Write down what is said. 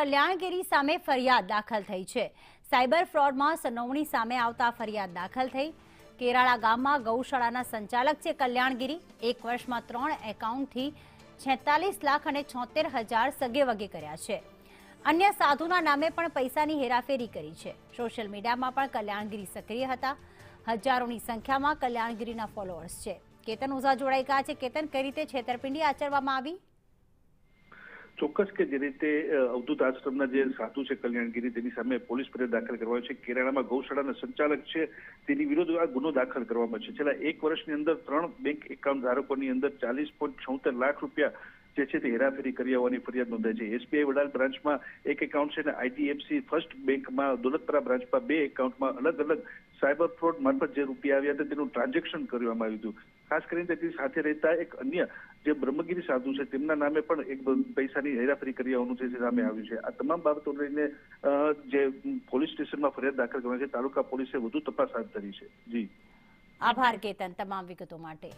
કલ્યાણગીરી સામે ફરિયાદ દાખલ થઈ છે। સાયબર ફ્રોડમાં સંડોવણી સામે આવતા ફરિયાદ દાખલ થઈ। કેરાળા ગામમાં ગૌશાળાના સંચાલક છે કલ્યાણગીરી। એક વર્ષમાં 3 એકાઉન્ટથી 46 લાખ અને 76,000 સગેવગે કર્યા છે। અન્ય સાધુના નામે પણ પૈસાની હેરાફેરી કરી છે। સોશિયલ મીડિયામાં પણ કલ્યાણગીરી સક્રિય હતા। હજારોની સંખ્યામાં કલ્યાણગીરીના ફોલોઅર્સ છે। કેતન ઓઝા જોડાઈ ગયા છે। કેતન, કઈ રીતે છેતરપિંડી આચરવામાં આવી? ચોક્કસ કે જે રીતે અવધૂત આશ્રમના જે સાધુ છે કલ્યાણગીરી, તેની સામે પોલીસ ફરિયાદ દાખલ કરવામાં છે। કેરાળામાં ગૌશાળાના સંચાલક છે તેની વિરુદ્ધ આ ગુનો દાખલ કરવામાં છે। છેલ્લા 1 વર્ષની અંદર 3 બેંક એકાઉન્ટ ધારકોની અંદર 40.76 લાખ રૂપિયા જે છે તે હેરાફેરી કરી હોવાની ફરિયાદ નોંધાઈ છે। એસબીઆઈ વડાલ બ્રાન્ચમાં 1 એકાઉન્ટ છે અને આઈડીએફસી ફર્સ્ટ બેંકમાં દોલતપરા બ્રાન્ચમાં 2 એકાઉન્ટમાં અલગ અલગ સાયબર ફ્રોડ મારફત જે રૂપિયા આવ્યા હતા તેનું ટ્રાન્ઝેક્શન કરવામાં આવ્યું હતું। ખાસ કરીને તેની સાથે રહેતા એક અન્ય જે બ્રહ્મગીરી સાધુ છે તેમના નામે પણ એક પૈસાની હેરાફેરી કરી હોવાનું છે સામે આવ્યું છે। આ તમામ બાબતો લઈને જે પોલીસ સ્ટેશનમાં ફરિયાદ દાખલ કરવાની છે, તાલુકા પોલીસે વધુ તપાસ હાથ ધરી છે। જી, આભાર કેતન તમામ વિગતો માટે।